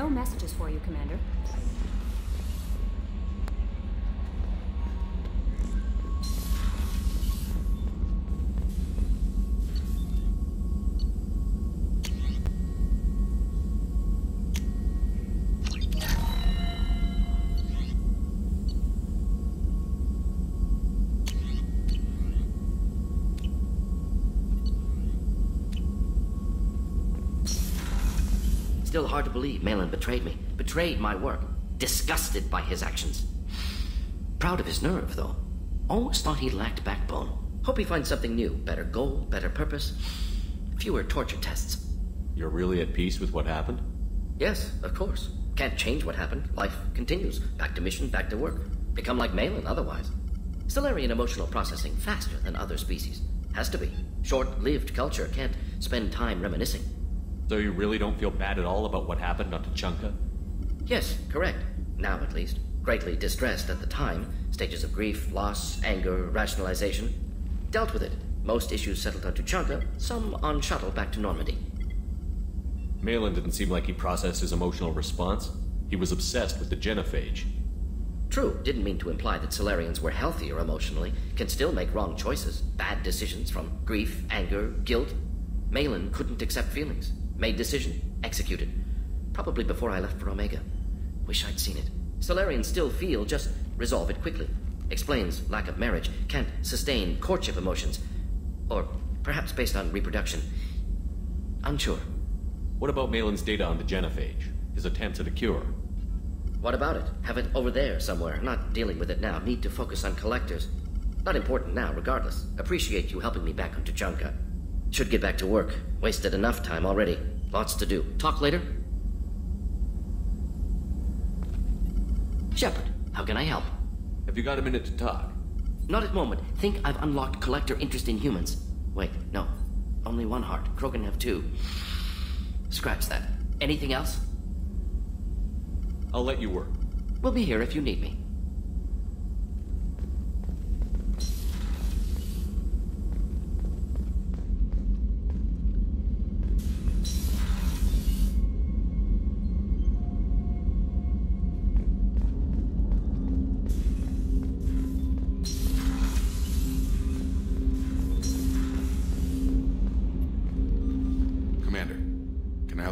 no messages for you, Commander. Still hard to believe Malin betrayed me. Betrayed my work. Disgusted by his actions. Proud of his nerve, though. Almost thought he lacked backbone. Hope he finds something new. Better goal, better purpose. Fewer torture tests. You're really at peace with what happened? Yes, of course. Can't change what happened. Life continues. Back to mission, back to work. Become like Malin otherwise. Stellarian emotional processing faster than other species. Has to be. Short-lived culture can't spend time reminiscing. So you really don't feel bad at all about what happened on Tuchanke? Yes, correct. Now, at least. Greatly distressed at the time. Stages of grief, loss, anger, rationalization. Dealt with it. Most issues settled on Tuchanke, some on shuttle back to Normandy. Malin didn't seem like he processed his emotional response. He was obsessed with the genophage. True, didn't mean to imply that Solarians were healthier emotionally, can still make wrong choices, bad decisions from grief, anger, guilt. Malin couldn't accept feelings. Made decision, executed. Probably before I left for Omega. Wish I'd seen it. Solarians still feel, just resolve it quickly. Explains lack of marriage, can't sustain courtship emotions. Or perhaps based on reproduction. Unsure. What about Malin's data on the genophage? His attempts at a cure? What about it? Have it over there somewhere. Not dealing with it now. Need to focus on collectors. Not important now, regardless. Appreciate you helping me back on Tuchanke. Should get back to work. Wasted enough time already. Lots to do. Talk later? Shepard, how can I help? Have you got a minute to talk? Not at moment. Think I've unlocked collector interest in humans. Wait, no. Only one heart. Krogan have two. Scratch that. Anything else? I'll let you work. We'll be here if you need me.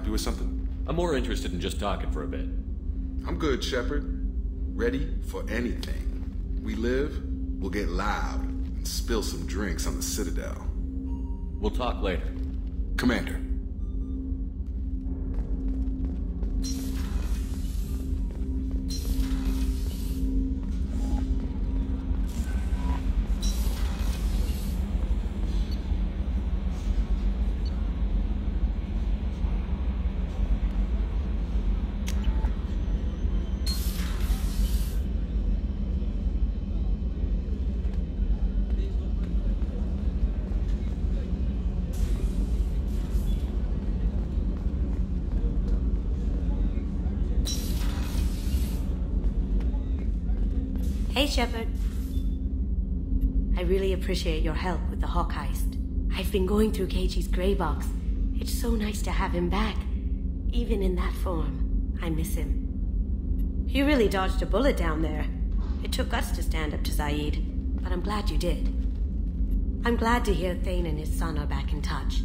With something? I'm more interested in just talking for a bit. I'm good, Shepard. Ready for anything. We live, we'll get loud, and spill some drinks on the Citadel. We'll talk later. Commander. Hey, Shepard. I really appreciate your help with the Hawk heist. I've been going through Keiichi's gray box. It's so nice to have him back. Even in that form, I miss him. You really dodged a bullet down there. It took us to stand up to Zaid, but I'm glad you did. I'm glad to hear Thane and his son are back in touch.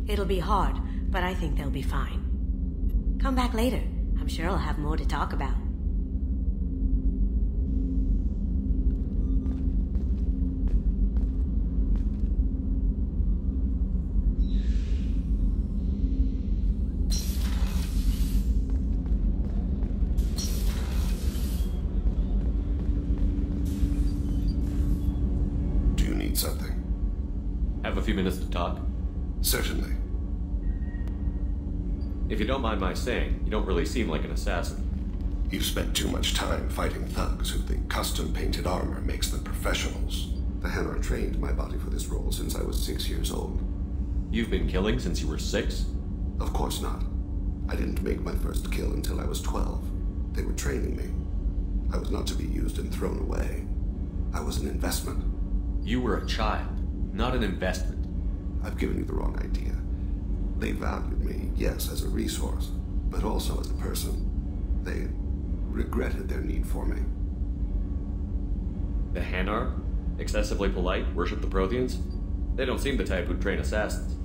It'll be hard, but I think they'll be fine. Come back later. I'm sure I'll have more to talk about. Have a few minutes to talk? Certainly. If you don't mind my saying, you don't really seem like an assassin. You've spent too much time fighting thugs who think custom-painted armor makes them professionals. The Hanar trained my body for this role since I was 6 years old. You've been killing since you were 6? Of course not. I didn't make my first kill until I was 12. They were training me. I was not to be used and thrown away. I was an investment. You were a child, not an investment. I've given you the wrong idea. They valued me, yes, as a resource, but also as a person. They regretted their need for me. The Hanar? Excessively polite, worship the Protheans? They don't seem the type who'd train assassins.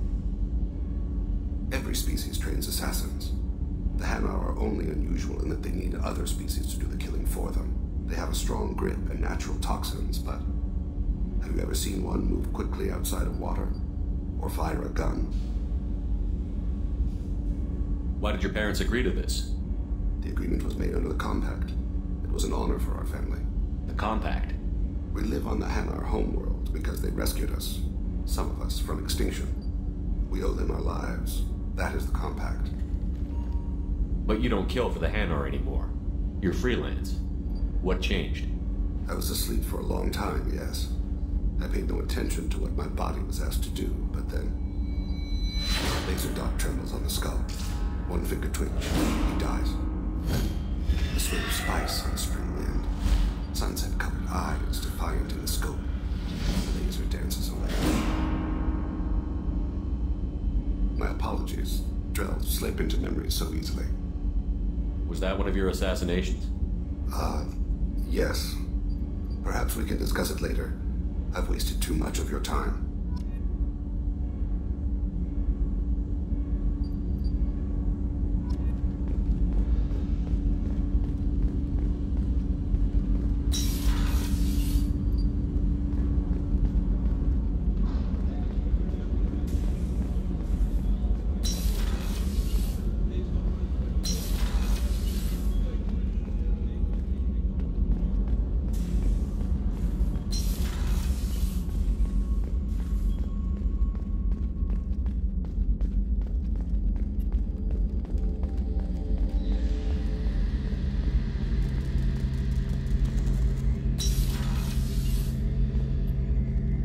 Every species trains assassins. The Hanar are only unusual in that they need other species to do the killing for them. They have a strong grip and natural toxins, but have you ever seen one move quickly outside of water? Or fire a gun? Why did your parents agree to this? The agreement was made under the Compact. It was an honor for our family. The Compact? We live on the Hanar homeworld because they rescued us, some of us, from extinction. We owe them our lives. That is the Compact. But you don't kill for the Hanar anymore. You're freelance. What changed? I was asleep for a long time, yes. I paid no attention to what my body was asked to do, but then... a laser dot trembles on the skull. One finger twitch. He dies. Then, a swirl of spice on the spring wind. Sunset-colored eyes defiant in the scope. The laser dances away. My apologies. Drell slip into memory so easily. Was that one of your assassinations? Yes. Perhaps we can discuss it later. I've wasted too much of your time.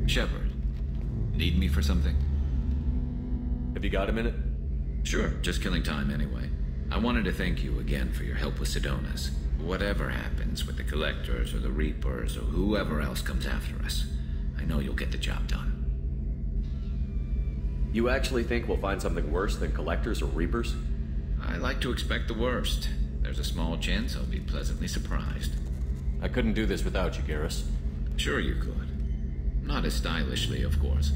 Shepard, need me for something? Have you got a minute? Sure, just killing time anyway. I wanted to thank you again for your help with Sidonis. Whatever happens with the Collectors or the Reapers or whoever else comes after us, I know you'll get the job done. You actually think we'll find something worse than Collectors or Reapers? I like to expect the worst. There's a small chance I'll be pleasantly surprised. I couldn't do this without you, Garrus. Sure you could. Not as stylishly, of course.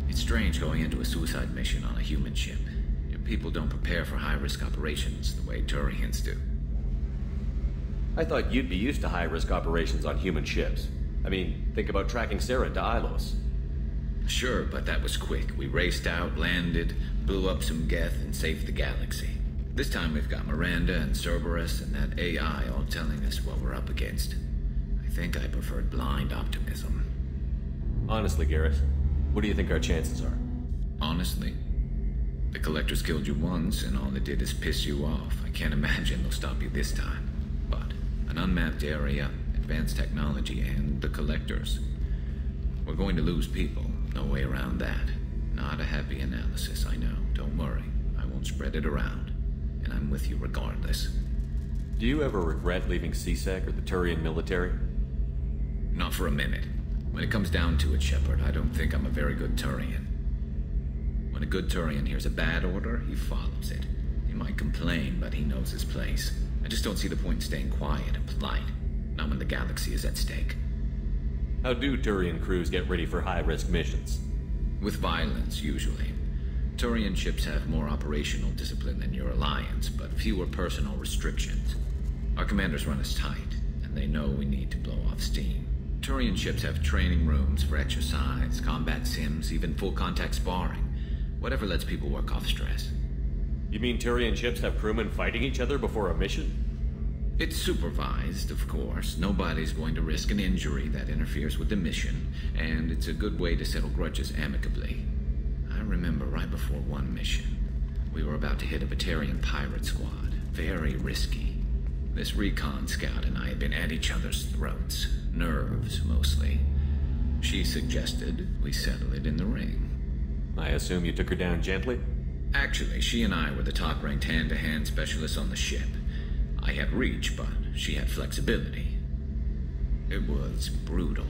It's strange going into a suicide mission on a human ship. Your people don't prepare for high-risk operations the way Turians do. I thought you'd be used to high-risk operations on human ships. I mean, think about tracking Sarah to Ilos. Sure, but that was quick. We raced out, landed, blew up some Geth, and saved the galaxy. This time we've got Miranda and Cerberus and that AI all telling us what we're up against. I think I preferred blind optimism. Honestly, Garrus, what do you think our chances are? Honestly, the Collectors killed you once, and all they did is piss you off. I can't imagine they'll stop you this time. But an unmapped area, advanced technology, and the Collectors. We're going to lose people. No way around that. Not a happy analysis, I know. Don't worry. I won't spread it around. And I'm with you regardless. Do you ever regret leaving CSEC or the Turian military? Not for a minute. When it comes down to it, Shepard, I don't think I'm a very good Turian. When a good Turian hears a bad order, he follows it. He might complain, but he knows his place. I just don't see the point in staying quiet and polite. Not when the galaxy is at stake. How do Turian crews get ready for high-risk missions? With violence, usually. Turian ships have more operational discipline than your alliance, but fewer personal restrictions. Our commanders run us tight, and they know we need to blow off steam. Turian ships have training rooms for exercise, combat sims, even full-contact sparring. Whatever lets people work off stress. You mean Turian ships have crewmen fighting each other before a mission? It's supervised, of course. Nobody's going to risk an injury that interferes with the mission, and it's a good way to settle grudges amicably. I remember right before one mission, we were about to hit a Batarian pirate squad. Very risky. This recon scout and I had been at each other's throats. Nerves, mostly. She suggested we settle it in the ring. I assume you took her down gently? Actually, she and I were the top-ranked hand-to-hand specialists on the ship. I had reach, but she had flexibility. It was brutal.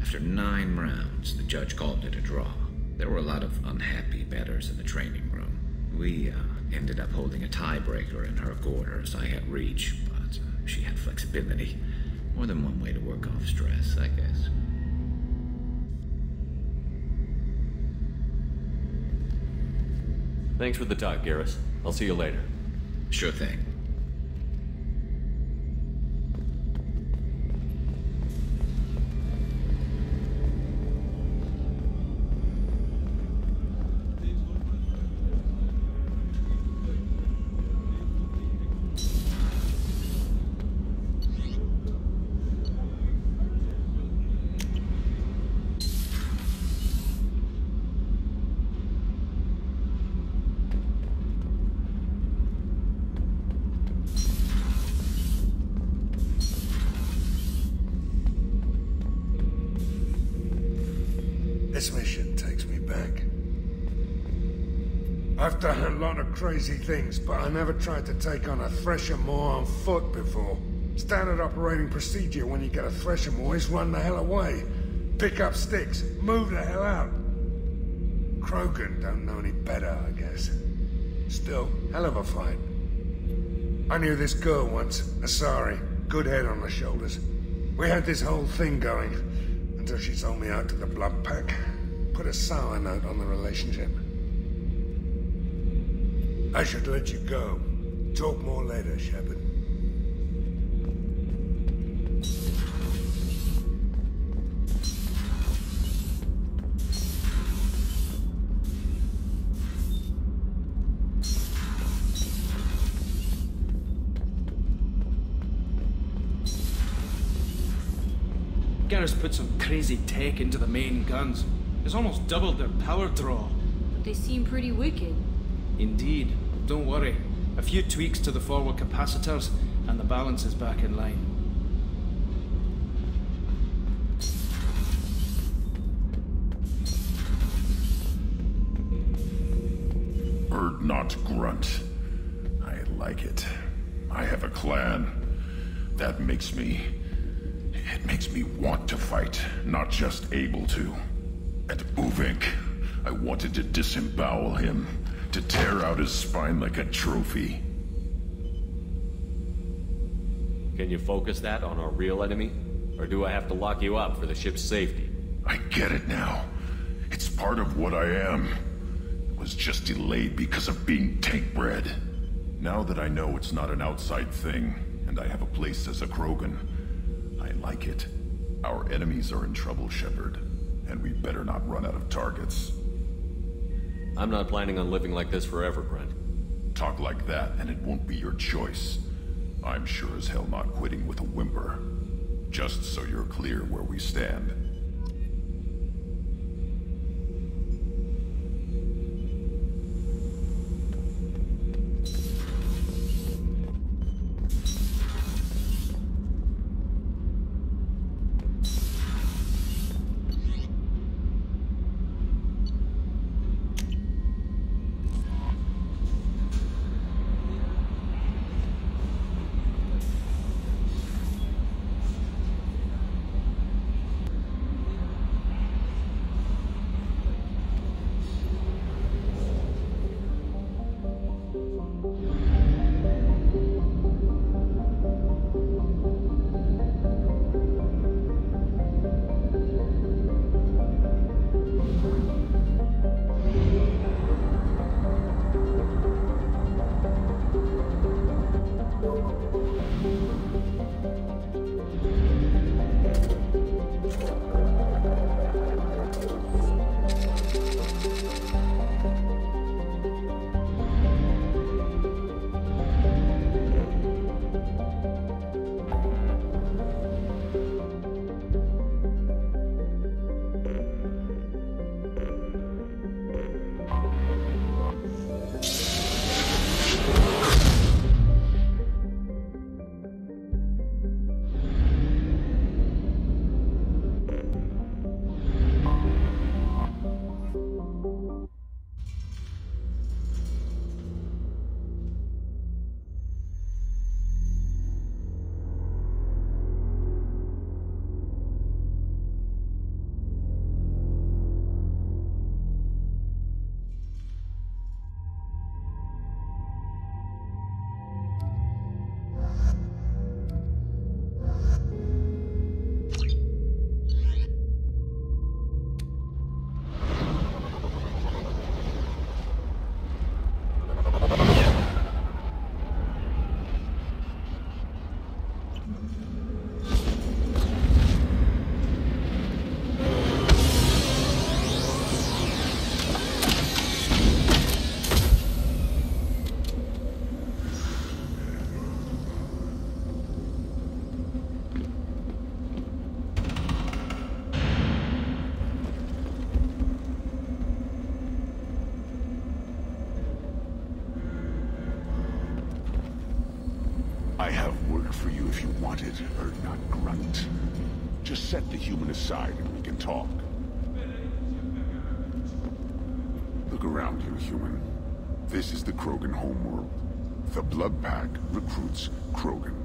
After 9 rounds, the judge called it a draw. There were a lot of unhappy bettors in the training room. We ended up holding a tiebreaker in her quarters. I had reach, but she had flexibility. More than one way to work off stress, I guess. Thanks for the talk, Garrus. I'll see you later. Sure thing. This mission takes me back. I've done a lot of crazy things, but I never tried to take on a Threshermore on foot before. Standard operating procedure when you get a Threshermore is run the hell away. Pick up sticks, move the hell out. Krogan don't know any better, I guess. Still, hell of a fight. I knew this girl once, Asari, good head on her shoulders. We had this whole thing going, until she sold me out to the blood pack. Put a sour note on the relationship. I should let you go. Talk more later, Shepard. Garrus put some crazy tech into the main guns. It's almost doubled their power draw. But they seem pretty wicked. Indeed. Don't worry. A few tweaks to the forward capacitors, and the balance is back in line. Bird not grunt. I like it. I have a clan. That makes me... It makes me want to fight, not just able to. At Uvink, I wanted to disembowel him, to tear out his spine like a trophy. Can you focus that on our real enemy? Or do I have to lock you up for the ship's safety? I get it now. It's part of what I am. It was just delayed because of being tank-bred. Now that I know it's not an outside thing, and I have a place as a Krogan, I like it. Our enemies are in trouble, Shepard, and we better not run out of targets. I'm not planning on living like this forever, Brent. Talk like that, and it won't be your choice. I'm sure as hell not quitting with a whimper. Just so you're clear where we stand. I have work for you if you want it, or not grunt. Just set the human aside and we can talk. Look around you, human. This is the Krogan homeworld. The Blood Pack recruits Krogan.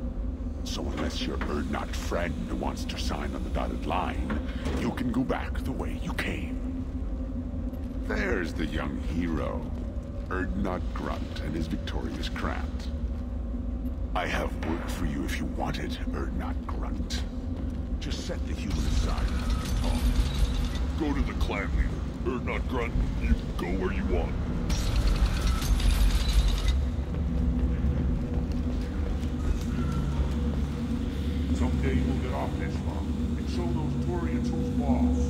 So unless your Erdnot friend wants to sign on the dotted line, you can go back the way you came. There's the young hero, Erdnot Grunt and his victorious crowns. I have work for you if you want it, Erdnot Grunt. Just set the human aside and we can talk. Go to the clan leader, Erdnot Grunt. You can go where you want. Someday we'll get off this one and show those Turians who's boss.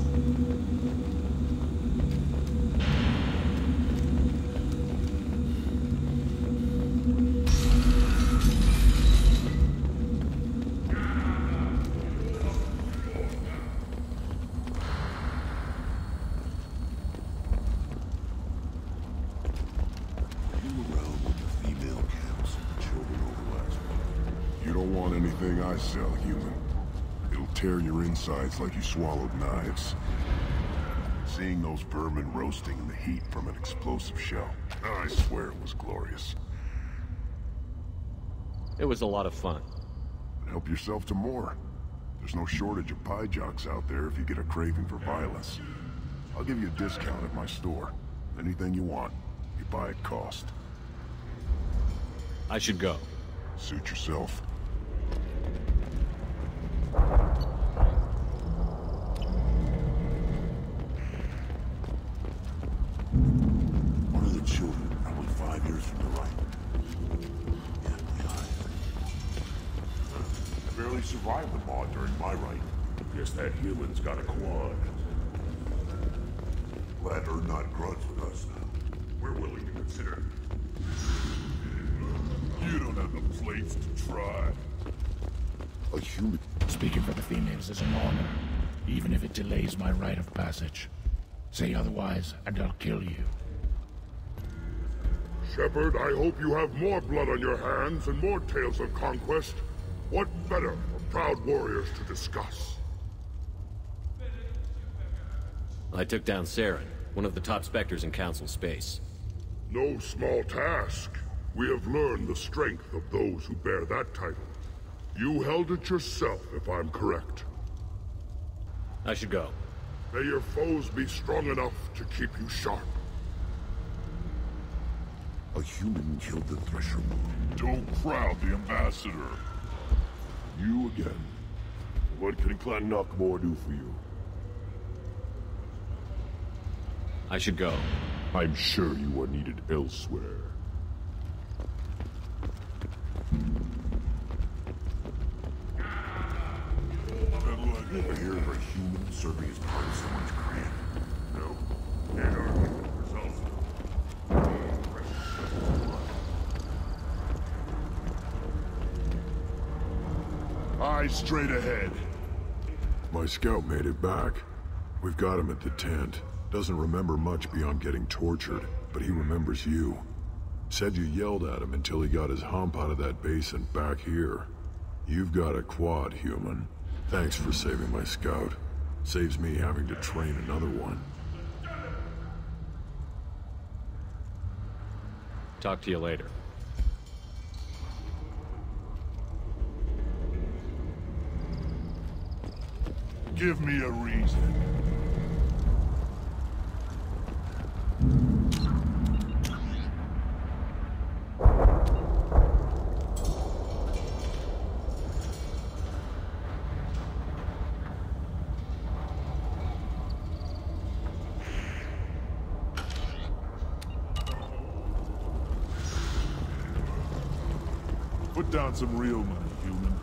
I sell, human. It'll tear your insides like you swallowed knives. Seeing those vermin roasting in the heat from an explosive shell, I swear it was glorious. It was a lot of fun. Help yourself to more. There's no shortage of pie jocks out there if you get a craving for violence. I'll give you a discount at my store. Anything you want, you buy at cost. I should go. Suit yourself. One of the children, probably 5 years from the right. I barely survived the maw during my right. Guess that human's got a quad. Glad Erdnot Grunt's with us. We're willing to consider. You don't have the plates to try. A human. Speaking for the females is an honor, even if it delays my rite of passage. Say otherwise, and I'll kill you. Shepard, I hope you have more blood on your hands and more tales of conquest. What better for proud warriors to discuss? I took down Saren, one of the top specters in Council space. No small task. We have learned the strength of those who bear that title. You held it yourself, if I'm correct. I should go. May your foes be strong enough to keep you sharp. A human killed the Thresher Moon. Don't crowd the ambassador. You again. What can Clan Knockmore do for you? I should go. I'm sure you are needed elsewhere. You ever hear of a human serving as part of someone's clan? No. And our results. Eyes straight ahead. My scout made it back. We've got him at the tent. Doesn't remember much beyond getting tortured, but he remembers you. Said you yelled at him until he got his hump out of that basin back here. You've got a quad, human. Thanks for saving my scout. Saves me having to train another one. Talk to you later. Give me a reason. Put down some real money, human.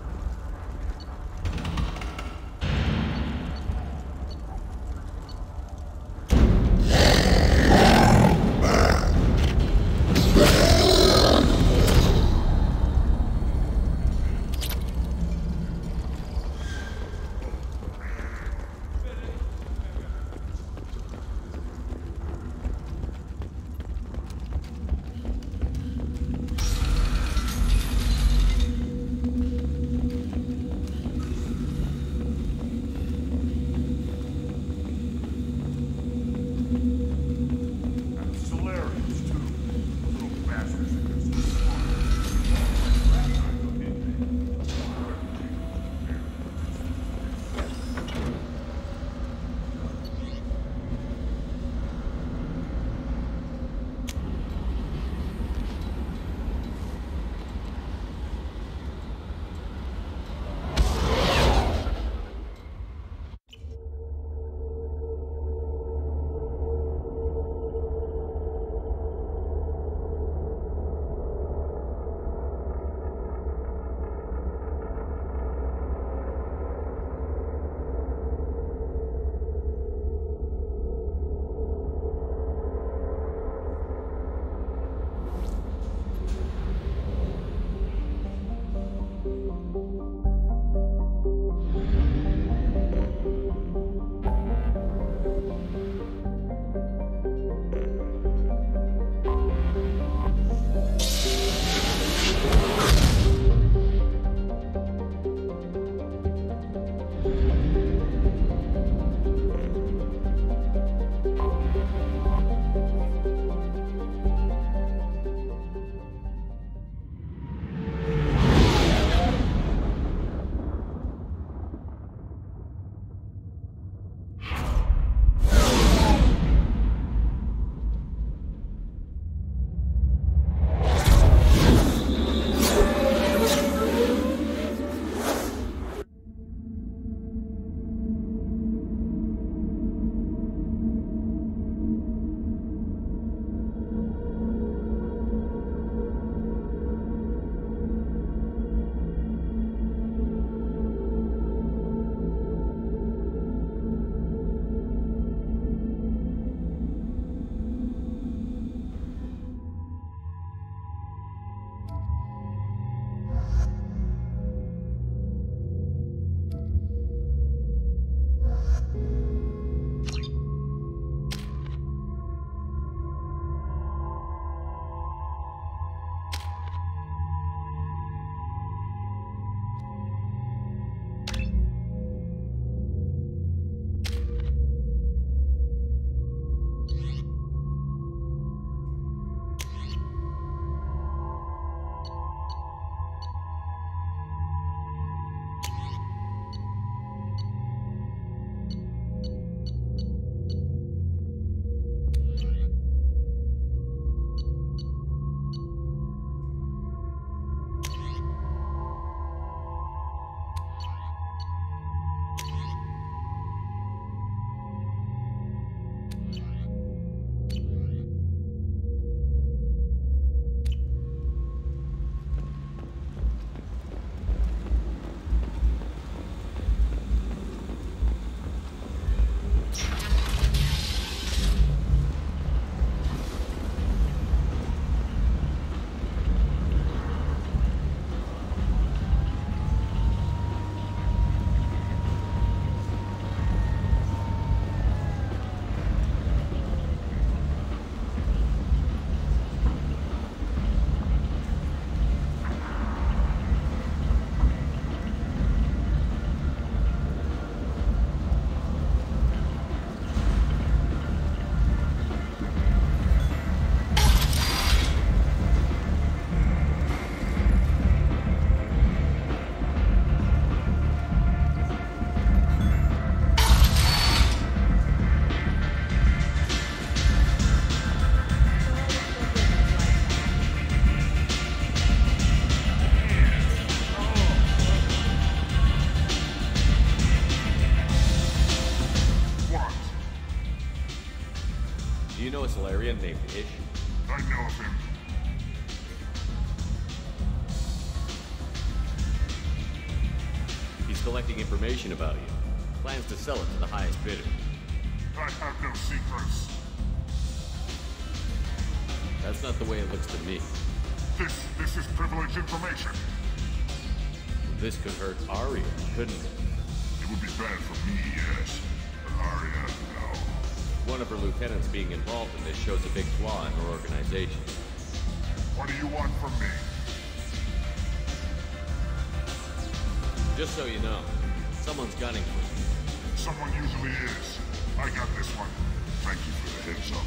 He's collecting information about you. Plans to sell it to the highest bidder. I have no secrets. That's not the way it looks to me. This is privileged information. This could hurt Arya, couldn't it? It would be bad for me, yes. But Arya, no. One of her lieutenants being involved in this shows a big flaw in her organization. What do you want from me? Just so you know, someone's gunning for you. Someone usually is. I got this one. Thank you for the heads up.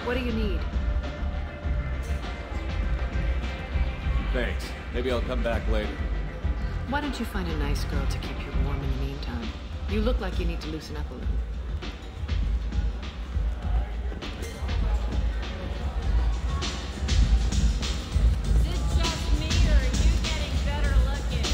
What do you need? Thanks. Maybe I'll come back later. Why don't you find a nice girl to keep you warm in the meantime? You look like you need to loosen up a little. Is it just me, or are you getting better looking?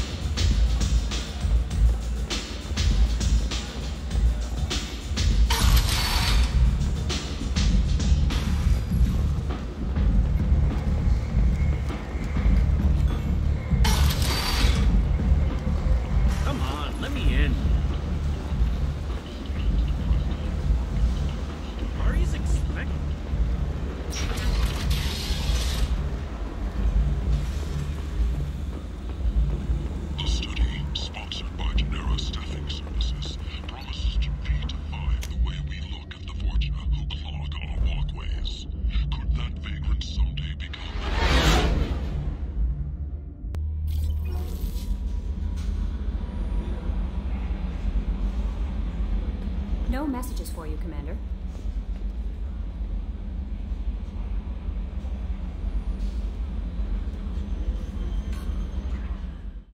Come on, let me in. Ari's expecting. The study, sponsored by Genera Staffing Services, promises to redefine the way we look at the Fortuna who clog our walkways. Could that vagrant someday become... No messages for you, Commander.